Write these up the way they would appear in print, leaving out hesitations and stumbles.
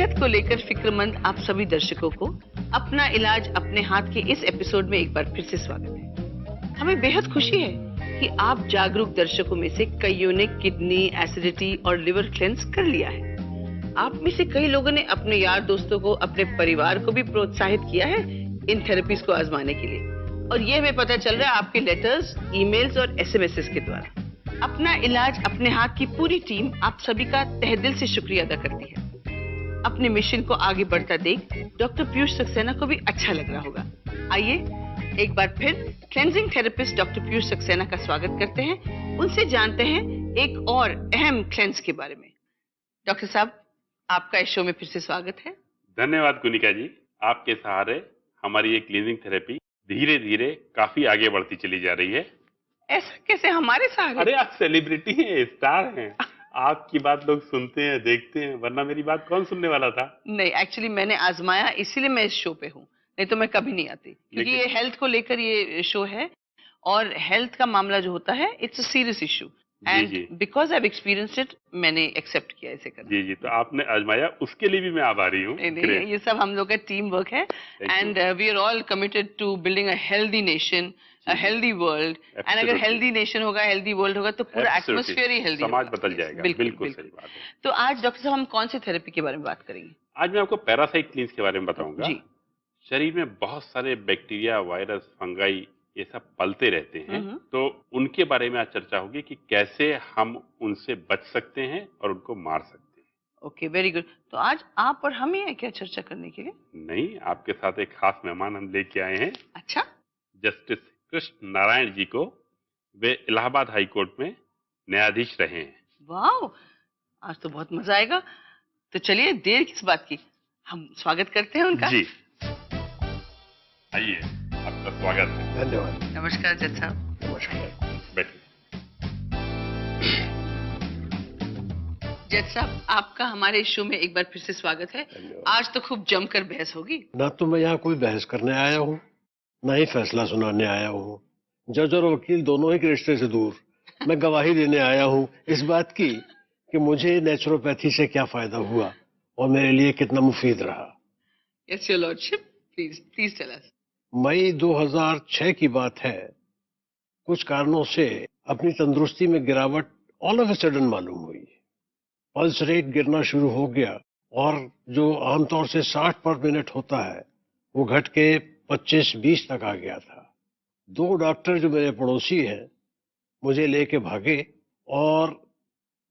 सेहत को लेकर फिक्रमंद आप सभी दर्शकों को अपना इलाज अपने हाथ के इस एपिसोड में एक बार फिर से स्वागत है। हमें बेहद खुशी है कि आप जागरूक दर्शकों में से कईयों ने किडनी, एसिडिटी और लिवर क्लेंस कर लिया है। आप में से कई लोगों ने अपने यार दोस्तों को, अपने परिवार को भी प्रोत्साहित किया है इन थेरेपीज को आजमाने के लिए, और ये हमें पता चल रहा है आपके लेटर्स, ईमेल्स और एसएमएस के द्वारा। अपना इलाज अपने हाथ की पूरी टीम आप सभी का तहे दिल से शुक्रिया अदा करती है। अपने मिशन को आगे बढ़ता देख डॉक्टर पीयूष सक्सेना को भी अच्छा लग रहा होगा। आइए एक बार फिर cleansing therapist doctor Piyush Saxena का स्वागत करते हैं। उनसे जानते हैं एक और अहम क्लेंस के बारे में। डॉक्टर साहब, आपका इस शो में फिर से स्वागत है। धन्यवाद कुनिका जी। आपके सहारे हमारी ये क्लीनिंग थेरेपी धीरे धीरे काफी आगे बढ़ती चली जा रही है। ऐसा कैसे हमारे सहारे? अरे आप सेलिब्रिटी हैं, स्टार हैं, आपकी बात लोग सुनते हैं, देखते हैं, वरना मेरी बात कौन सुनने वाला था। नहीं, एक्चुअली मैंने आजमाया, इसीलिए मैं इस शो पे हूँ, नहीं तो मैं कभी नहीं आती, क्योंकि ये हेल्थ को लेकर ये शो है और हेल्थ का मामला जो होता है it's a serious issue and because I have experienced it, मैंने एक्सेप्ट किया इसे करना। जी, तो आपने आजमाया, उसके लिए भी मैं आभारी हूँ। नहीं, ये सब हम लोग का टीम वर्क है and we are all committed to building a healthy nation, a healthy world, and अगर हेल्दी नेशन होगा, हेल्दी वर्ल्ड होगा तो पूरा एटमॉस्फेयर ही हेल्दी, समाज बदल जाएगा। बिल्कुल सही बात है। तो आज डॉक्टर साहब हम कौन सी थेरेपी के बारे में बात करेंगे? आज मैं आपको पैरासाइट क्लींस के बारे में बताऊंगा। जी। शरीर में बहुत सारे बैक्टीरिया, वायरस, फंगाई ये सब पलते रहते हैं, तो उनके बारे में आज चर्चा होगी कि कैसे हम उनसे बच सकते हैं और उनको मार सकते हैं। Okay, very good. तो आज आप और हम ही हैं क्या चर्चा करने के लिए? नहीं, आपके साथ एक खास मेहमान हम लेके आए हैं। अच्छा? जस्टिस कृष्ण नारायण जी को। वे इलाहाबाद हाई कोर्ट में न्यायाधीश रहे हैं। वाह, आज तो बहुत मजा आएगा। तो चलिए देर किस बात की, हम स्वागत करते हैं उनका। जी, आइए, आपका स्वागत है। धन्यवाद। नमस्कार जज साहब। नमस्कार। बैठिए। जज साहब, आपका हमारे शो में एक बार फिर से स्वागत है। आज तो खूब जमकर बहस होगी। ना तो मैं यहाँ कोई बहस करने आया हूँ, ना ही फैसला सुनाने आया हूँ। जज और वकील दोनों ही के रिश्ते से दूर मैं गवाही देने आया हूँ इस बात की कि मुझे नेचुरोपैथी से क्या फायदा हुआ और मेरे लिए कितना मुफीद रहा। Yes your lordship, please tell us. मई 2006 की बात है। कुछ कारणों से अपनी तंदुरुस्ती में गिरावट ऑल ऑफ ए सडन मालूम हुई। पल्स रेट गिरना शुरू हो गया और जो आमतौर से 60 पर मिनट होता है वो घट के 25-20 तक आ गया था। 2 डॉक्टर जो मेरे पड़ोसी हैं मुझे लेके भागे और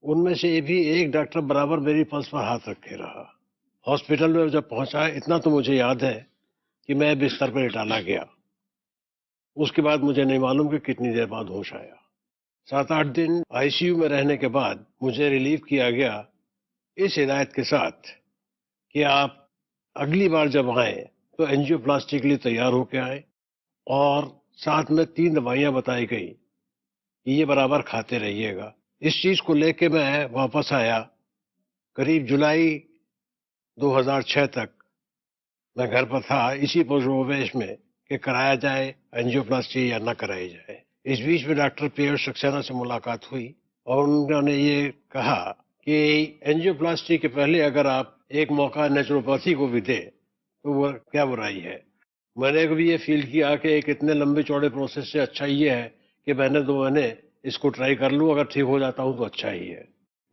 उनमें से भी एक डॉक्टर बराबर मेरी पल्स पर हाथ रखे रहा। हॉस्पिटल में जब पहुंचा, इतना तो मुझे याद है कि मैं बिस्तर पर लेटाला गया। उसके बाद मुझे नहीं मालूम कि कितनी देर बाद होश आया। 7-8 दिन आईसीयू में रहने के बाद मुझे रिलीव किया गया इस हिदायत के साथ कि आप अगली बार जब आए तो एंजियोप्लास्टी के लिए तैयार होकर आए, और साथ में 3 दवाइयां बताई गई कि ये बराबर खाते रहिएगा। इस चीज को लेके मैं वापस आया। करीब जुलाई 2006 तक मैं घर पर था, इसी पूर्वावेश में कि कराया जाए एंजियोप्लास्टी या ना कराई जाए। इस बीच में डॉक्टर पीयूष सक्सेना से मुलाकात हुई और उन्होंने ये कहा कि एंजियोप्लास्टी के पहले अगर आप एक मौका नेचुरोपैथी को भी दें तो वो क्या बुराई है। मैंने भी ये फील किया कि एक इतने लंबे चौड़े प्रोसेस से अच्छा ये है कि मैंने 2 महीने इसको ट्राई कर लूँ, अगर ठीक हो जाता हूँ तो अच्छा ही है।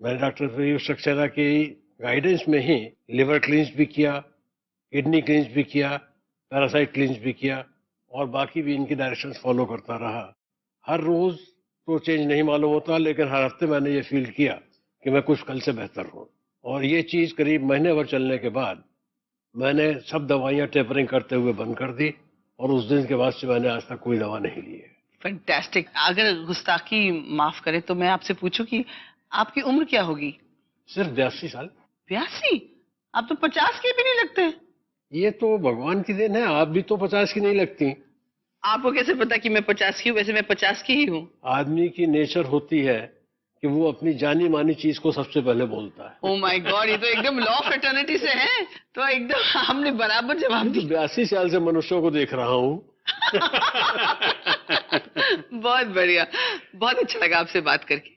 मैंने डॉक्टर पीयूष सक्सेना की गाइडेंस में ही लिवर क्लींस भी किया, किडनी क्लींस भी किया, पैरासाइट क्लींस भी किया और बाकी भी इनकी डायरेक्शंस फॉलो करता रहा। हर रोज तो चेंज नहीं मालूम होता, लेकिन हर हफ्ते मैंने ये फील किया कि मैं कुछ कल से बेहतर हूँ। और ये चीज करीब महीने भर चलने के बाद मैंने सब दवाइयाँ टेपरिंग करते हुए बंद कर दी और उस दिन के बाद से मैंने आज तक कोई दवा नहीं ली है। फैंटास्टिक। अगर गुस्ताखी माफ करें तो मैं आपसे पूछूं कि आपकी उम्र क्या होगी? सिर्फ 82 साल। 82? आप तो 50 के भी नहीं लगते। ये तो भगवान की देन है, आप भी तो 50 की नहीं लगती। आपको कैसे पता कि मैं 50 की हूँ? वैसे मैं 50 की ही हूँ। आदमी की नेचर होती है कि वो अपनी जानी मानी चीज को सबसे पहले बोलता है। ओह माय गॉड, ये तो एकदम लॉ ऑफ एटर्निटी से है, तो एकदम हमने बराबर जवाब दिया। 82 साल से मनुष्यों को देख रहा हूँ। बहुत बढ़िया, बहुत अच्छा लगा आपसे बात करके।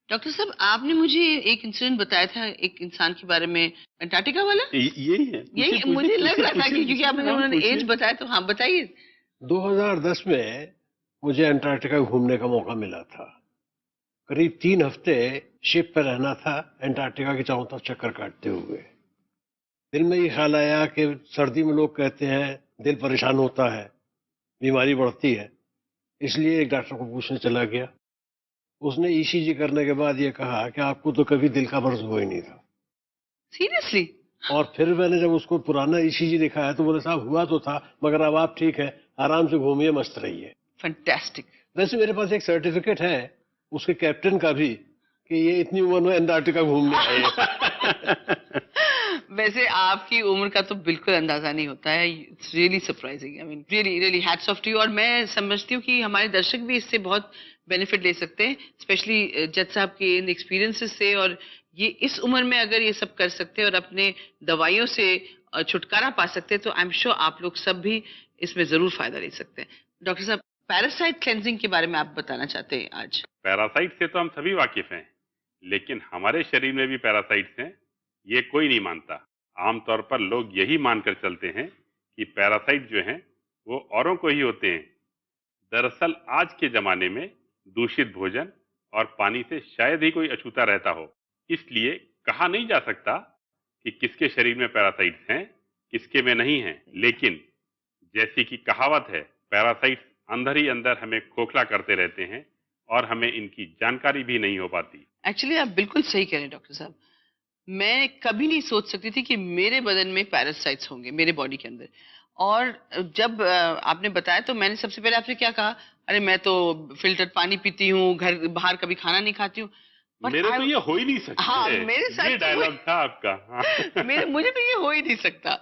डॉक्टर साहब, आपने मुझे एक इंसिडेंट बताया था एक इंसान के बारे में, अंटार्कटिका वाला। यही है, यही मुझे लग रहा था कि क्योंकि आपने उन्होंने एज बताया, तो हाँ बताइए। 2010 में मुझे अंटार्कटिका घूमने का मौका मिला था। करीब 3 हफ्ते शिप पर रहना था, अंटार्कटिका के चारों तरफ चक्कर काटते हुए। दिल में ये ख्याल आया कि सर्दी में लोग कहते हैं दिल परेशान होता है, बीमारी बढ़ती है, इसलिए एक डॉक्टर को पूछने चला गया। उसने ईसीजी करने के बाद ये कहा कि आपको तो कभी दिल का मर्ज हुआ ही नहीं था। सीरियसली? और फिर मैंने जब उसको पुराना ईसीजी दिखाया तो बोले साहब हुआ तो था, मगर अब आप ठीक है, आराम से घूमिए, मस्त रहिए। फैंटास्टिक। वैसे मेरे पास एक सर्टिफिकेट है उसके कैप्टन का भी कि ये इतनी उम्र में अंटार्कटिका घूमने आए। वैसे आपकी उम्र का तो बिल्कुल अंदाजा नहीं होता है। It's really surprising, I mean really really hats off to you. और मैं समझती हूँ कि हमारे दर्शक भी इससे बहुत बेनिफिट ले सकते हैं, स्पेशली जज साहब के इन एक्सपीरियंसेस से। और ये इस उम्र में अगर ये सब कर सकते हैं और अपने दवाइयों से छुटकारा पा सकते हैं, तो आई एम श्योर आप लोग सब भी इसमें जरूर फायदा ले सकते हैं। डॉक्टर साहब, पैरासाइट क्लेंजिंग के बारे में आप बताना चाहते हैं आज? पैरासाइट से तो हम सभी वाकिफ हैं, लेकिन हमारे शरीर में भी पैरासाइट्स हैं, ये कोई नहीं मानता। आमतौर पर लोग यही मानकर चलते हैं कि पैरासाइट जो हैं वो औरों को ही होते हैं। दरअसल आज के जमाने में दूषित भोजन और पानी से शायद ही कोई अछूता रहता हो, इसलिए कहा नहीं जा सकता कि किसके शरीर में पैरासाइट्स हैं, किसके में नहीं हैं। लेकिन जैसी कि कहावत है, पैरासाइट्स अंदर ही अंदर हमें खोखला करते रहते हैं और हमें इनकी जानकारी भी नहीं हो पाती। एक्चुअली आप बिल्कुल सही कह रहे हैं डॉक्टर साहब। मैं कभी नहीं सोच सकती थी कि मेरे बदन में पैरासाइट्स होंगे, मेरे बॉडी के अंदर। और जब आपने बताया तो मैंने सबसे पहले आपसे क्या कहा, अरे मैं तो फिल्टर्ड पानी पीती हूँ, घर बाहर कभी खाना नहीं खाती हूँ। मेरे तो ये हो ही नहीं सकता। हाँ, मेरे साथ ये डायलॉग था आपका। हाँ। मुझे तो ये हो ही नहीं सकता।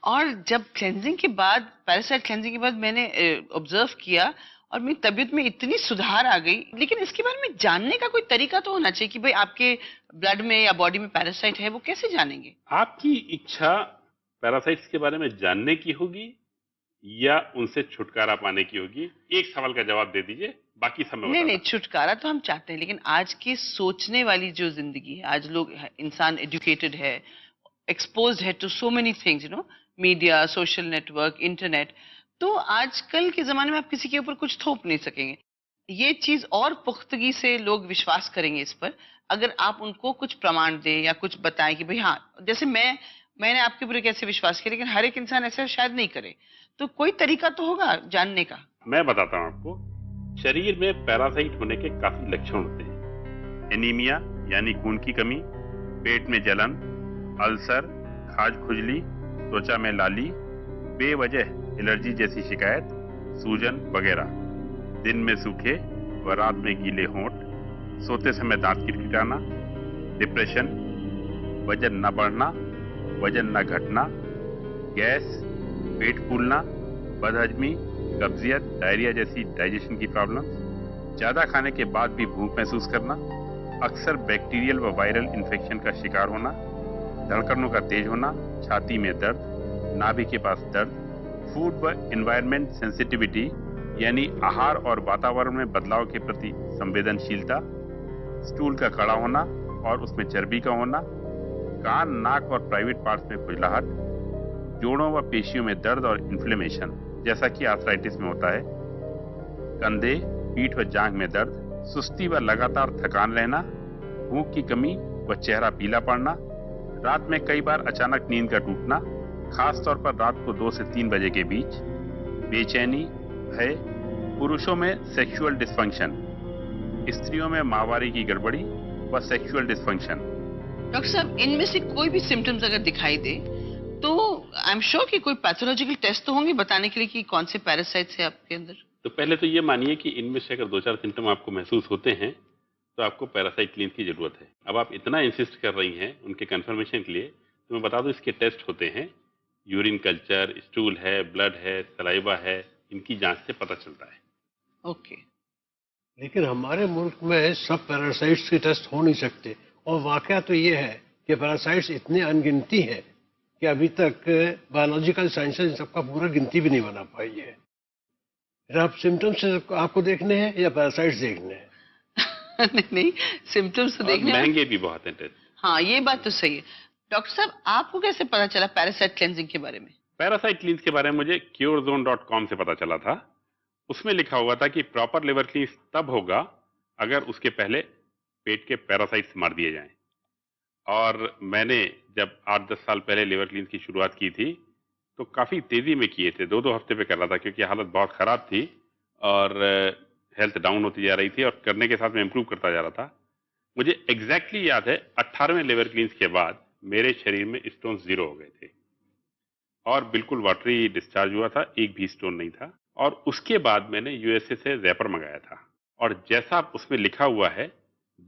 और जब क्लेंजिंग के बाद, पैरासाइट क्लेंजिंग के बाद मैंने ऑब्जर्व किया और मेरी तबीयत में इतनी सुधार आ गई। लेकिन इसके बारे में जानने का कोई तरीका तो होना चाहिए कि भाई आपके ब्लड में या बॉडी में पैरासाइट है, वो कैसे जानेंगे? आपकी इच्छा पैरासाइट्स के बारे में जानने की होगी या उनसे छुटकारा पाने की होगी? एक सवाल का जवाब दे दीजिए, बाकी सब मैं नहीं नहीं, बताता छुटकारा तो हम चाहते हैं, लेकिन आज की सोचने वाली जो जिंदगी है, आज लोग, इंसान एजुकेटेड है, एक्सपोज्ड है to so many things, you know, media, social network, internet. तो आजकल के जमाने में आप किसी के ऊपर कुछ थोप नहीं सकेंगे। ये चीज और पुख्तगी से लोग विश्वास करेंगे इस पर, अगर आप उनको कुछ प्रमाण दें या कुछ बताएं कि भाई हाँ, जैसे मैंने आपके ऊपर कैसे विश्वास किया, लेकिन हर एक इंसान ऐसा शायद नहीं करे। तो कोई तरीका तो होगा जानने का। मैं बताता हूँ आपको। शरीर में पैरासाइट होने के काफी लक्षण होते हैं। एनीमिया यानी खून की कमी, पेट में जलन, अल्सर, खाज खुजली, त्वचा में लाली, बेवजह एलर्जी जैसी शिकायत, सूजन वगैरह, दिन में सूखे व रात में गीले होंठ, सोते समय दांत किटकिटाना, डिप्रेशन, वजन न बढ़ना, वजन न घटना, गैस, पेट फूलना, बदहजमी, कब्जियत, डायरिया जैसी डाइजेशन की प्रॉब्लम्स, ज्यादा खाने के बाद भी भूख महसूस करना, अक्सर बैक्टीरियल व वायरल इन्फेक्शन का शिकार होना, धड़कनों का तेज होना, छाती में दर्द, नाभि के पास दर्द, फूड व एनवायरनमेंट सेंसिटिविटी यानी आहार और वातावरण में बदलाव के प्रति संवेदनशीलता, स्टूल का खड़ा होना और उसमें चर्बी का होना, कान, नाक और प्राइवेट पार्ट्स में खुजलाहट, जोड़ों व पेशियों में दर्द और इन्फ्लेमेशन जैसा कि आर्थराइटिस में होता है, कंधे, पीठ व जांघ में दर्द, सुस्ती व लगातार थकान रहना, भूख की कमी व चेहरा पीला पड़ना, रात में कई बार अचानक नींद का टूटना, खास तौर पर रात को 2 से 3 बजे के बीच, बेचैनी, भय, पुरुषों में सेक्सुअल डिस्फंक्शन, स्त्रियों में माहवारी की गड़बड़ी व सेक्सुअल डिस्फंक्शन। डॉक्टर साहब, इनमें से कोई भी सिम्टम्स अगर दिखाई दे तो आई एम श्योर कि कोई पैथोलॉजिकल टेस्ट तो होंगे बताने के लिए कि कौन से पैरासाइट्स है आपके अंदर। तो पहले तो ये मानिए कि इनमें से अगर 2-4 सिम्टम आपको महसूस होते हैं तो आपको पैरासाइट क्लीन की जरूरत है। अब आप इतना इंसिस्ट कर रही हैं उनके कंफर्मेशन के लिए, तो मैं बता दूं इसके टेस्ट होते हैं। यूरिन कल्चर, स्टूल है, ब्लड है, सलाइवा है, इनकी जांच से पता चलता है। ओके। लेकिन हमारे मुल्क में सब पैरासाइट्स के टेस्ट हो नहीं सकते, और वाकया तो ये है कि पैरासाइट्स इतने अनगिनती हैं कि अभी तक बायोलॉजिकल साइंसेज सबका पूरा गिनती भी नहीं बना पाई है। आप सिम्टम्स आपको देखने हैं या पैरासाइट्स देखने हैं? नहीं नहीं, सिम्टम्स तो और देखने महंगे भी बहुत हैं टेस्ट। हाँ, ये बात तो सही है। डॉक्टर साहब, आपको कैसे पता चला पैरासाइट क्लेंजिंग के बारे में? पैरासाइट क्लींस के बारे में मुझे curezone.com से पता चला था। उसमें लिखा हुआ था कि प्रॉपर लिवर क्लींस तब होगा अगर उसके पहले पेट के पैरासाइट्स मार दिए जाएं। और मैंने जब 8-10 साल पहले लिवर क्लींस की शुरुआत की थी, तो काफ़ी तेज़ी में किए थे, 2-2 हफ्ते पे कर रहा था क्योंकि हालत बहुत ख़राब थी और हेल्थ डाउन होती जा रही थी और करने के साथ में इम्प्रूव करता जा रहा था। मुझे एग्जैक्टली याद है 18वें लिवर क्लींस के बाद मेरे शरीर में स्टोन्स 0 हो गए थे और बिल्कुल वाटरी डिस्चार्ज हुआ था, एक भी स्टोन नहीं था। और उसके बाद मैंने यूएसए से ज़ैपर मंगाया था और जैसा उसमें लिखा हुआ है,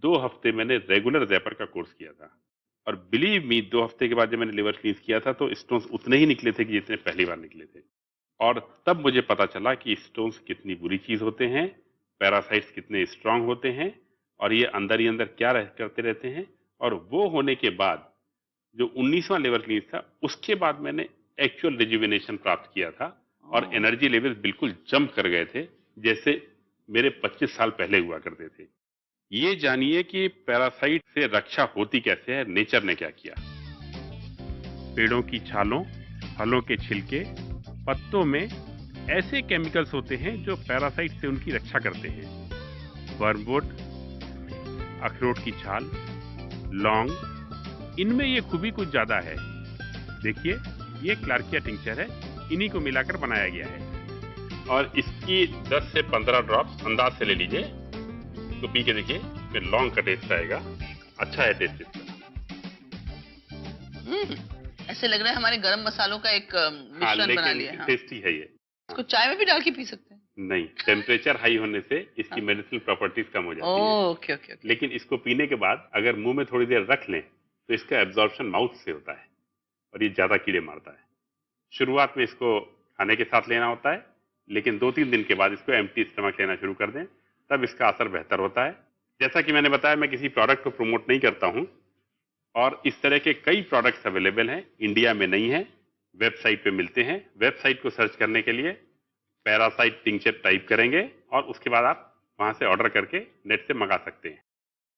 2 हफ्ते मैंने रेगुलर ज़ैपर का कोर्स किया था और बिलीव मी 2 हफ्ते के बाद जब मैंने लिवर क्लींस किया था तो स्टोन्स उतने ही निकले थे कि जितने पहली बार निकले थे। और तब मुझे पता चला कि स्टोन्स कितनी बुरी चीज़ होते हैं, पैरासाइट्स कितने स्ट्रांग होते हैं और ये अंदर ही अंदर क्या करते रहते हैं। और वो होने के बाद जो 19वां लिवर क्लींस था, उसके बाद मैंने एक्चुअल रिजुविनेशन प्राप्त किया था और एनर्जी लेवल बिल्कुल जंप कर गए थे, जैसे मेरे 25 साल पहले हुआ करते थे। ये जानिए कि पैरासाइट से रक्षा होती कैसे है, नेचर ने क्या किया। पेड़ों की छालों, फलों के छिलके, पत्तों में ऐसे केमिकल्स होते हैं जो पैरासाइट से उनकी रक्षा करते हैं। वर्मवुड, अखरोट की छाल, लौंग, इनमें ये खूबी कुछ ज्यादा है। देखिए, ये क्लार्किया टिंचर है, इन्हीं को मिलाकर बनाया गया है और इसकी 10 से 15 ड्रॉप्स अंदाज से ले लीजिए, तो पी के देखिए, फिर लौंग का टेस्ट आएगा। अच्छा है टेस्ट इसका। ऐसे लग रहा है हमारे गरम मसालों का एक मिश्रण बना लिया है। लेकिन टेस्टी है ये। इसको चाय में भी डाल के पी सकते हैं? नहीं, टेम्परेचर हाई होने से इसकी मेडिसिनल प्रॉपर्टीज कम हो जाती है। Okay okay okay. लेकिन इसको पीने के बाद अगर मुंह में थोड़ी देर रख लें तो इसका एब्जॉर्प्शन माउथ से होता है और ये ज्यादा कीड़े मारता है। शुरुआत में इसको खाने के साथ लेना होता है, लेकिन 2-3 दिन के बाद इसको एम्प्टी स्टमक लेना शुरू कर दें, तब इसका असर बेहतर होता है। जैसा कि मैंने बताया, मैं किसी प्रोडक्ट को प्रमोट नहीं करता हूं और इस तरह के कई प्रोडक्ट्स अवेलेबल हैं, इंडिया में नहीं है, वेबसाइट पे मिलते हैं। वेबसाइट को सर्च करने के लिए पैरासाइट टिंचर टाइप करेंगे और उसके बाद आप वहां से ऑर्डर करके नेट से मंगा सकते हैं।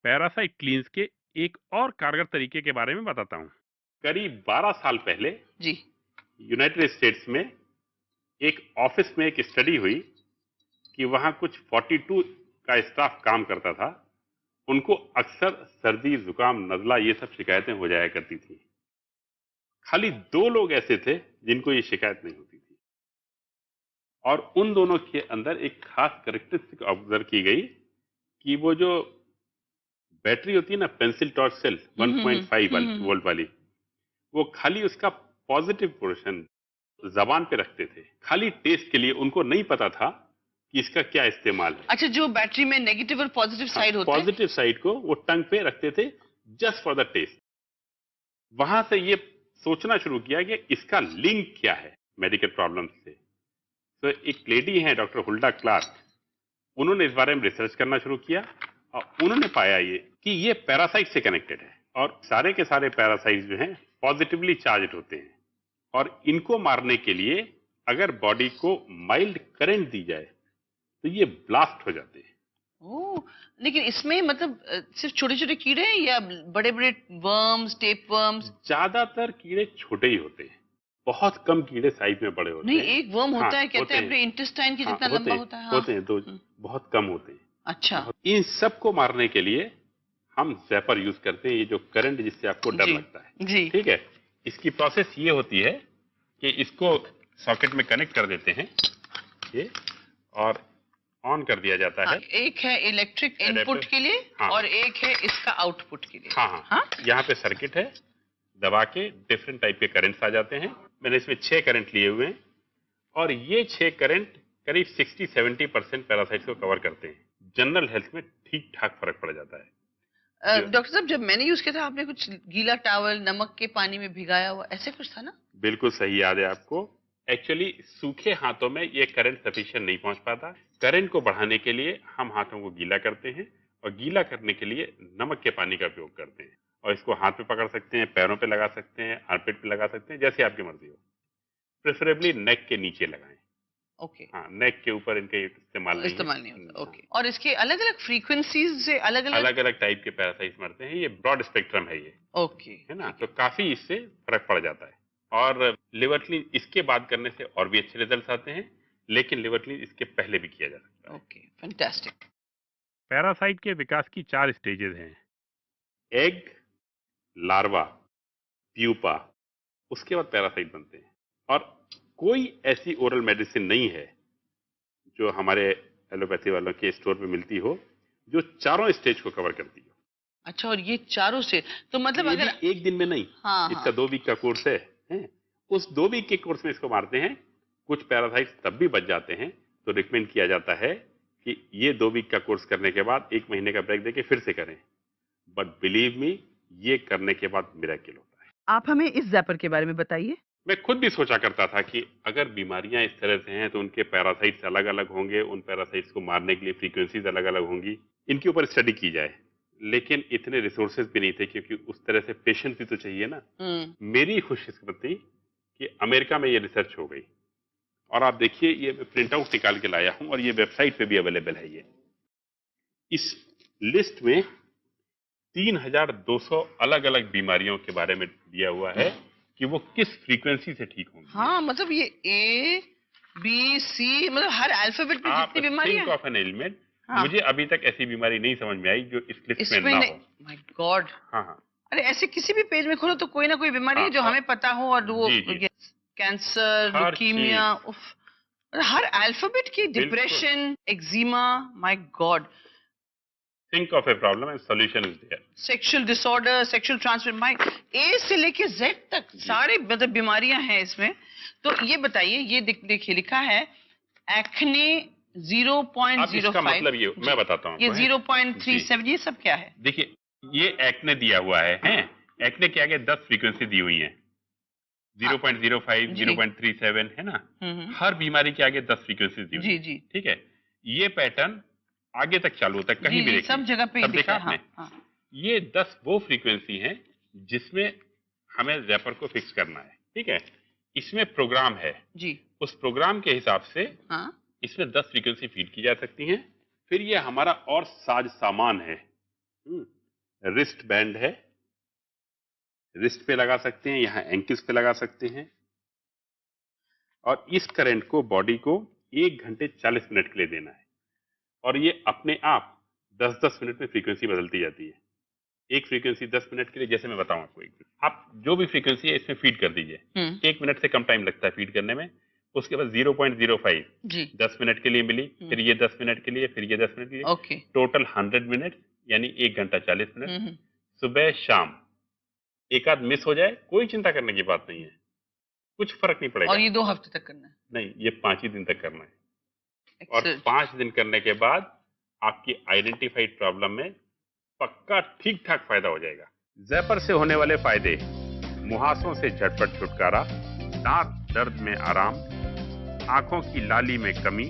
पैरासाइट क्लींस के एक और कारगर तरीके के बारे में बताता हूँ। करीब 12 साल पहले जी। यूनाइटेड स्टेट्स में एक ऑफिस में एक स्टडी हुई कि वहां कुछ 42 का स्टाफ काम करता था। उनको अक्सर सर्दी, जुकाम, नजला ये सब शिकायतें हो जाया करती थी। खाली 2 लोग ऐसे थे जिनको ये शिकायत नहीं होती थी और उन दोनों के अंदर एक खास कैरेक्टरिस्टिक ऑब्जर्व की गई कि वो जो बैटरी होती है ना, पेंसिल टॉर्च सेल 1.5 वोल्ट वाली, वो खाली उसका पॉजिटिव पोर्शन जबान पे रखते थे, खाली टेस्ट के लिए। उनको नहीं पता था कि इसका क्या इस्तेमाल है। अच्छा, जो बैटरी में नेगेटिव और पॉजिटिव साइड होते हैं, पॉजिटिव साइड को वो टंग पे रखते थे जस्ट फॉर द टेस्ट। वहां से ये सोचना शुरू किया कि इसका लिंक क्या है मेडिकल प्रॉब्लम से। तो एक लेडी है डॉक्टर हुल्डा क्लार्क, उन्होंने इस बारे में रिसर्च करना शुरू किया और उन्होंने पाया ये कि ये पैरासाइट से कनेक्टेड है और सारे के सारे पैरासाइट जो हैं पॉजिटिवली चार्ज होते हैं और इनको मारने के लिए अगर बॉडी को माइल्ड करंट दी जाए तो ये ब्लास्ट हो जाते हैं। ओह, लेकिन इसमें मतलब सिर्फ छोटे छोटे कीड़े हैं या बड़े बड़े वर्म्स, टेप वर्म्स? ज्यादातर कीड़े छोटे ही होते हैं, बहुत कम कीड़े साइज में बड़े होते नहीं, हैं। एक वर्म होता हाँ, है, कहते हैं अपने इंटेस्टाइन के जितना लंबा होता है। हाँ। होते हैं, तो बहुत कम होते हैं। अच्छा। इन सब को मारने के लिए हम ज़ैपर यूज करते हैं, ये जो करंट जिससे आपको डर लगता है। जी। ठीक है, इसकी प्रोसेस ये होती है कि इसको सॉकेट में कनेक्ट कर देते हैं ये और ऑन कर दिया जाता है। एक है इलेक्ट्रिक इनपुट के लिए। हाँ। और एक है इसका आउटपुट के लिए। हाँ हाँ, हाँ? यहाँ पे सर्किट है, दबा के डिफरेंट टाइप के करंट्स आ जाते हैं। मैंने इसमें 6 करंट लिए हुए हैं और ये 6 करंट करीब 60-70% पैरासाइट्स को कवर करते हैं। जनरल हेल्थ में ठीक ठाक फर्क पड़ जाता है। डॉक्टर साहब, जब मैंने यूज किया था, आपने कुछ गीला टॉवल नमक के पानी में भिगाया हुआ ऐसे कुछ था ना? बिल्कुल सही याद है आपको। एक्चुअली सूखे हाथों में ये करंट सफिशिएंट नहीं पहुंच पाता। करंट को बढ़ाने के लिए हम हाथों को गीला करते हैं और गीला करने के लिए नमक के पानी का उपयोग करते हैं और इसको हाथ पे पकड़ सकते हैं, पैरों पे लगा सकते हैं, आर्मपिट पे लगा सकते हैं, जैसे आपकी मर्जी हो। प्रेफरेबली नेक के नीचे लगाएं। ओके, हाँ, नेक के ऊपर इनके इस्तेमाल नहीं होता। ओके, और इसके अलग अलग फ्रीक्वेंसीज से अलग अलग अलग अलग टाइप के पैरासाइट्स मरते हैं। ये ब्रॉड स्पेक्ट्रम है ये, ओके, है ना, ठीक तो है। काफी इससे फर्क पड़ जाता है। और लिवर क्लीन इसके बाद करने से और भी अच्छे रिजल्ट्स आते हैं, लेकिन लिवर क्लीन इसके पहले भी किया जा सकता है। Okay, fantastic. पैरासाइट के विकास की 4 स्टेजेस हैं। एग, लार्वा, प्यूपा, उसके बाद पैरासाइट बनते हैं। और कोई ऐसी ओरल मेडिसिन नहीं है जो हमारे एलोपैथी वालों के स्टोर पे मिलती हो जो चारों स्टेज को कवर करती हो। अच्छा, और ये चारों से तो मतलब ये अगर भी एक दिन में नहीं, हाँ इसका 2 वीक का कोर्स है, हैं? उस 2 वीक के कोर्स में इसको मारते हैं। कुछ पैरासाइट्स तब भी बच जाते हैं, तो रिकमेंड किया जाता है कि ये 2 वीक का कोर्स करने के बाद 1 महीने का ब्रेक देके फिर से करें। बट बिलीव मी, ये करने के बाद मिरेकल होता है। आप हमें इस जैपर के बारे में बताइए। मैं खुद भी सोचा करता था कि अगर बीमारियां इस तरह से हैं तो उनके पैरासाइट्स अलग अलग होंगे, उन पैरासाइट्स को मारने के लिए फ्रीक्वेंसीज अलग अलग होंगी, इनके ऊपर स्टडी की जाए। लेकिन इतने रिसोर्सेज भी नहीं थे, क्योंकि उस तरह से पेशेंट भी तो चाहिए ना। मेरी खुशकिस्मती कि अमेरिका में ये रिसर्च हो गई। और आप देखिए, ये मैं प्रिंट आउट निकाल के लाया हूं और ये वेबसाइट पे भी अवेलेबल है। ये इस लिस्ट में 3200 अलग अलग बीमारियों के बारे में दिया हुआ है कि वो किस फ्रीक्वेंसी से ठीक होंगी। हाँ, मतलब ये ए बी सी, मतलब हर अल्फाबेट में आप जितनी बीमारियां थिंक ऑफ एन एलिमेंट। हाँ। मुझे अभी तक ऐसी बीमारी नहीं समझ में आई जो इस लिस्ट में ना हो। My God. हाँ हाँ, अरे ऐसे किसी भी पेज में खोलो तो कोई ना कोई बीमारी है जो हमें पता हो, और वो जी, जी। कैंसर, हर ल्यूकीमिया, उफ, हर अल्फाबेट की, depression, eczema, my god, think of a problem and solution is there. Sexual disorder, sexual transmit, my A से लेके जेड तक सारे मतलब बीमारियां हैं इसमें। तो ये बताइए, ये देखिए लिखा है एक्ने अब 0.05, इसका मतलब ये मैं बताता हूँ ये आपको, हैं? 0.37, ये सब क्या है? देखिए, ये एक्ने दिया हुआ है, हैं? एक्ने के आगे 10 फ्रीक्वेंसी दी हुई है, 0.05, जी। 0.37, है ना। हर बीमारी के आगे 10 फ्रीक्वेंसी दी हुई जी है। जी ठीक है, ये पैटर्न आगे तक चालू होता है, कहीं जी, भी जी, देखिए, सब जगह पे सब दिखा देखा है, आपने। हाँ, हाँ। ये 10 वो फ्रीक्वेंसी हैं जिसमें हमें रैपर को फिक्स करना है। ठीक है, इसमें प्रोग्राम है जी, उस प्रोग्राम के हिसाब से हाँ, इसमें 10 फ्रीक्वेंसी फीड की जा सकती हैं। फिर ये हमारा और साज सामान है। रिस्ट बैंड है, रिस्ट पे लगा सकते हैं, यहाँ एंकिल्स पे लगा सकते हैं। और इस करंट को बॉडी को 1 घंटे 40 मिनट के लिए देना है। और ये अपने आप 10-10 मिनट में फ्रीक्वेंसी बदलती जाती है। एक फ्रीक्वेंसी 10 मिनट के लिए, जैसे मैं बताऊं आपको, आप जो भी फ्रीक्वेंसी है इसमें फीड कर दीजिए। 1 मिनट से कम टाइम लगता है फीड करने में। उसके बाद 0.05 जी, 10 मिनट के लिए मिली, फिर ये 10 मिनट के लिए, फिर ये 10 मिनट के लिए, ओके, टोटल 100 मिनट, यानी 1 घंटा 40 मिनट। सुबह शाम एक आध मिस हो जाए, कोई चिंता करने की बात नहीं है, कुछ फर्क नहीं पड़ेगा। और ये 2 हफ्ते तक करना है? नहीं, ये 5 ही दिन तक करना है। और Excellent. 5 दिन करने के बाद आपकी आइडेंटिफाइड प्रॉब्लम में पक्का ठीक ठाक फायदा हो जाएगा। ज़ैपर से होने वाले फायदे: मुहासों से झटपट छुटकारा, दांत दर्द में आराम, आंखों की लाली में कमी,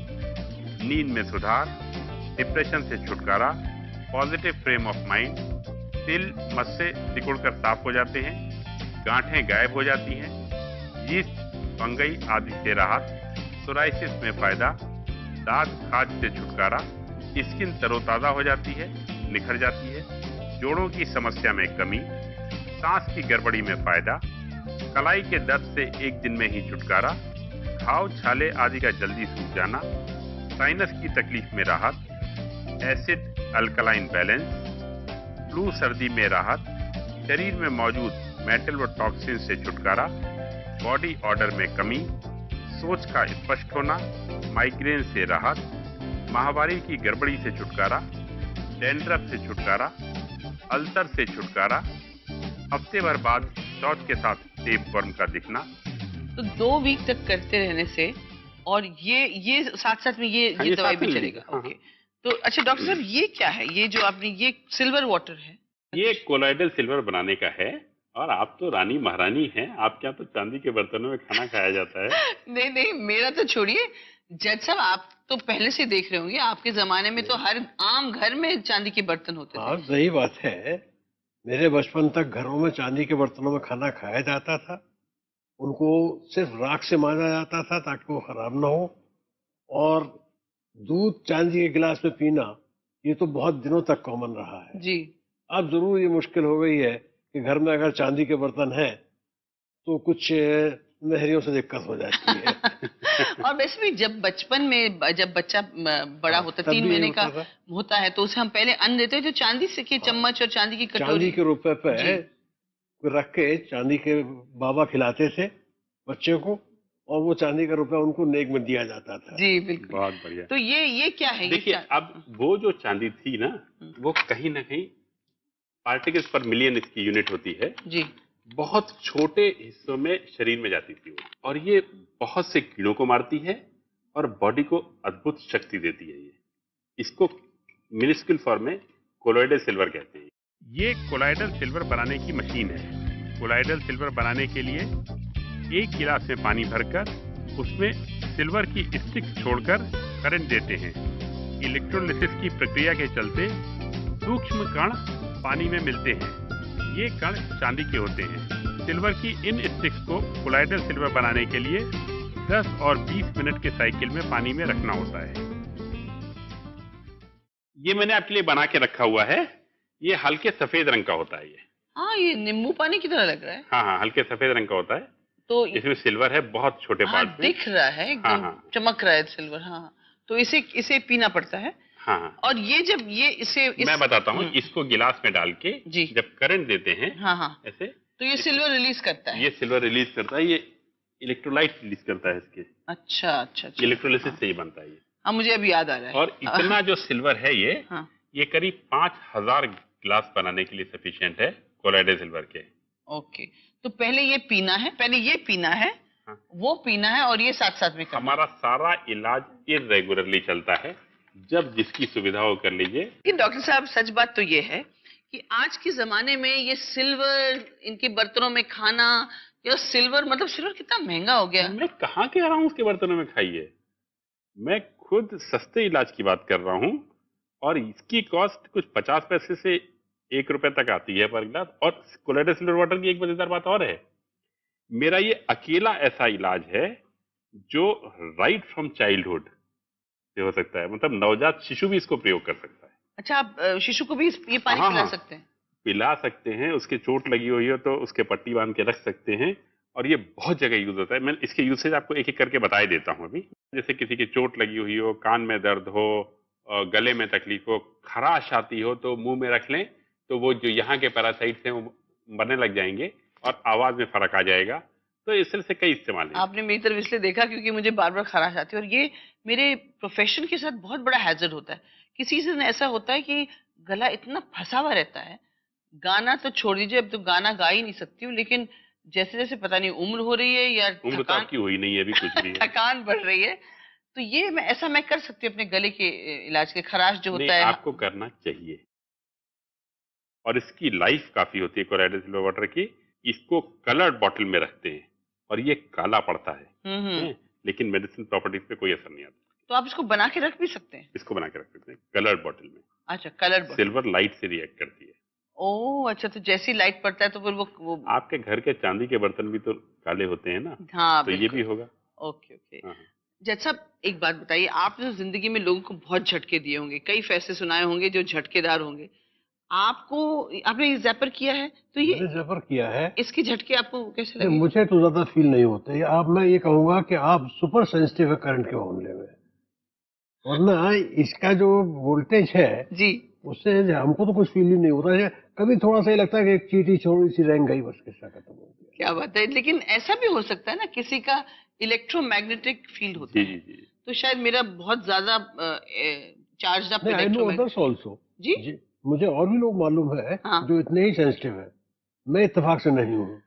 नींद में सुधार, डिप्रेशन से छुटकारा, पॉजिटिव फ्रेम ऑफ माइंड, तिल मस्से सिकुड़कर साफ हो जाते हैं, गांठें गायब हो जाती हैं, यीस्ट, फंगई आदि से राहत, सोराइसिस में फायदा, दाग खाज से छुटकारा, स्किन तरोताजा हो जाती है, निखर जाती है, जोड़ों की समस्या में कमी, सांस की गड़बड़ी में फायदा, कलाई के दर्द से 1 दिन में ही छुटकारा, घाव छाले आदि का जल्दी सूख जाना, साइनस की तकलीफ में राहत, एसिड अल्कलाइन बैलेंस, फ्लू सर्दी में राहत, शरीर में मौजूद मेटल व टॉक्सिन से छुटकारा, बॉडी ऑर्डर में कमी, सोच का स्पष्ट होना, माइग्रेन से राहत, माहवारी की गड़बड़ी से छुटकारा, डैंड्रफ से छुटकारा, अल्सर से छुटकारा, हफ्ते भर बाद शौच के साथ टेपवर्म का दिखना। तो 2 वीक तक करते रहने से, और ये साथ साथ में ये ये दवाई साथ भी में चलेगा? हाँ, ओके। तो अच्छा डॉक्टर साहब, ये क्या है, ये जो आपने, ये सिल्वर वाटर है? ये कोलाइडल सिल्वर बनाने का है। और आप तो रानी महारानी हैं, आपके यहाँ तो चांदी के बर्तनों में खाना खाया जाता है। नहीं नहीं, मेरा तो छोड़िए, जज साहब आप तो पहले से देख रहे होंगे, आपके जमाने में तो हर आम घर में चांदी के बर्तन होते थे। हाँ, सही बात है। मेरे बचपन तक घरों में चांदी के बर्तनों में खाना खाया जाता था। उनको सिर्फ राख से मांजा जाता था ताकि वो खराब ना हो। और दूध चांदी के गिलास में पीना, ये तो बहुत दिनों तक कॉमन रहा है। जी। अब जरूर ये मुश्किल हो गई है कि घर में अगर चांदी के बर्तन हैं तो कुछ नहरियों से दिक्कत हो जाती है। और वैसे भी जब बचपन में जब बच्चा बड़ा होता है, तब 3 भी ये महीने का होता था। होता है, तो उसे हम पहले अन्न देते हैं जो चांदी से के चम्मच और चांदी की चांदी कटोरी। के रुपए पे जी। रख के चांदी के बाबा खिलाते थे बच्चे को, और वो चांदी का रुपया उनको नेक में दिया जाता था। जी बिल्कुल। बहुत बढ़िया। तो ये क्या है? देखिए, अब वो जो चांदी थी ना, वो कहीं ना कहीं पार्टिकल्स पर मिलियन इसकी यूनिट होती है जी। बहुत छोटे हिस्सों में शरीर में जाती थी वो, और ये बहुत से कीड़ों को मारती है और बॉडी को अद्भुत शक्ति देती है। ये इसको मिनिस्क्यूल फॉर्म में कोलॉइडल सिल्वर कहते हैं। ये कोलॉइडल सिल्वर बनाने की मशीन है। कोलॉइडल सिल्वर बनाने के लिए 1 गिलास में पानी भरकर उसमें सिल्वर की स्टिक छोड़कर करंट देते हैं। इलेक्ट्रोलिसिस की प्रक्रिया के चलते सूक्ष्म कण पानी में मिलते हैं। ये कण चांदी के होते हैं। सिल्वर की इन स्टिक्स को कोलॉइडल सिल्वर बनाने के लिए 10 और 20 मिनट के साइकिल में पानी में रखना होता है। ये मैंने आपके लिए बना के रखा हुआ है। ये हल्के सफेद रंग का होता है। ये हाँ, ये नींबू पानी की तरह लग रहा है। हाँ, हल्के सफेद रंग का होता है। तो इसमें सिल्वर है, बहुत छोटे हाँ, पार्ट में दिख रहा है एकदम। हाँ। चमक रहा है सिल्वर। हाँ, तो इसे पीना पड़ता है। हाँ। और ये जब ये मैं बताता हूँ, इसको गिलास में डाल के जी। जब करंट देते हैं हाँ ऐसे, तो ये सिल्वर रिलीज करता है। ये सिल्वर रिलीज करता है। ये इलेक्ट्रोलाइट रिलीज करता है इसके। अच्छा। इलेक्ट्रोलिसिस से ही बनता है ये। हाँ, मुझे अभी याद आ रहा है। और इतना जो सिल्वर है ये हाँ। ये करीब 5000 गिलास बनाने के लिए सफिशिएंट है कोलॉइडल सिल्वर के। ओके, तो पहले ये पीना है, हाँ। वो पीना है, और ये साथ साथ में करना है। हमारा सारा इलाज इरेगुलरली चलता है, जब जिसकी सुविधा हो कर लीजिए। लेकिन डॉक्टर साहब, सच बात तो ये है कि आज के जमाने में ये सिल्वर, इनके बर्तनों में खाना, या सिल्वर, मतलब सिल्वर कितना महंगा हो गया। मैं कहाँ कह रहा हूँ उसके बर्तनों में खाइए। मैं खुद सस्ते इलाज की बात कर रहा हूँ, और इसकी कॉस्ट कुछ 50 पैसे से 1 रुपए तक आती है पर गिलास। और कोलॉइडल सिल्वर वाटर की एक मजेदार बात और है, मेरा ये अकेला ऐसा इलाज है जो राइट फ्रॉम चाइल्डहुड से हो सकता है। मतलब नवजात शिशु भी इसको प्रयोग कर सकता है। अच्छा, आप शिशु को भी ये पानी हाँ, पिला सकते हैं? पिला सकते हैं। उसके चोट लगी हुई हो तो उसके पट्टी बांध के रख सकते हैं, और ये बहुत जगह यूज होता है। मैं इसके यूसेज आपको एक एक करके बता देता हूँ अभी। जैसे किसी की चोट लगी हुई हो, कान में दर्द हो, गले में तकलीफ हो, खराश आती हो, तो मुंह में रख लें तो वो जो यहाँ के पैरासाइट्स हैं वो मरने लग जाएंगे और आवाज में फर्क आ जाएगा। तो इस तरह से कई इस्तेमाल है। आपने मेरी तरफ इसलिए देखा क्योंकि मुझे बार बार खराश आती है, और ये मेरे प्रोफेशन के साथ बहुत बड़ा हैजर्ड होता है। किसी से ऐसा होता है कि गला इतना फंसा हुआ रहता है, गाना तो छोड़ दीजिए, अब तो गाना गा ही नहीं सकती हूँ, लेकिन जैसे जैसे पता नहीं उम्र हो रही है या उम्र तो आपकी हुई नहीं है अभी, कुछ भी है। थकान बढ़ रही है, तो ये मैं कर सकती हूँ अपने गले के इलाज के, खराश जो होता है। आपको करना चाहिए, और इसकी लाइफ काफी होती है कोलॉइडल सिल्वर वाटर की। इसको कलर्ड बॉटल में रखते हैं और ये काला पड़ता है, लेकिन मेडिसिन प्रॉपर्टीज पे कोई असर नहीं आता। तो आप इसको बना के रख भी सकते हैं? इसको बना के रख सकते हैं कलर्ड बॉटल में। अच्छा, कलर्ड बॉटल। सिल्वर लाइट से रिएक्ट करती है। ओह अच्छा, तो जैसी लाइट पड़ता है तो फिर वो आपके घर के चांदी के बर्तन भी तो काले होते हैं ना। हाँ, तो ये भी होगा। ओके। जज साहब, एक बात बताइए, आपने तो जिंदगी में लोगों को बहुत झटके दिए होंगे, कई फैसले सुनाए होंगे जो झटकेदार होंगे। आपने ये ज़ैपर किया है, तो ये ज़ैपर किया है, इसके झटके आपको कैसे लगे? मुझे तो ज्यादा फील नहीं होते। आप, मैं ये कहूंगा कि आप सुपर सेंसिटिव है करंट के मामले में, वरना इसका जो वोल्टेज है जी, उससे हमको तो कुछ फील ही नहीं होता है। कभी थोड़ा सा ही लगता है कि एक चीटी छोड़ी सी रंग गई, बस किस्सा खत्म हो गया। क्या बात है। लेकिन ऐसा भी हो सकता है ना, किसी का इलेक्ट्रोमैग्नेटिक फील्ड होता है। जी। तो शायद मेरा बहुत ज्यादा चार्ज अप इलेक्ट्रोमैग्नेटिक जी, मुझे और भी लोग मालूम है हाँ। जो इतने ही सेंसिटिव है। मैं इत्तेफाक से नहीं हूँ।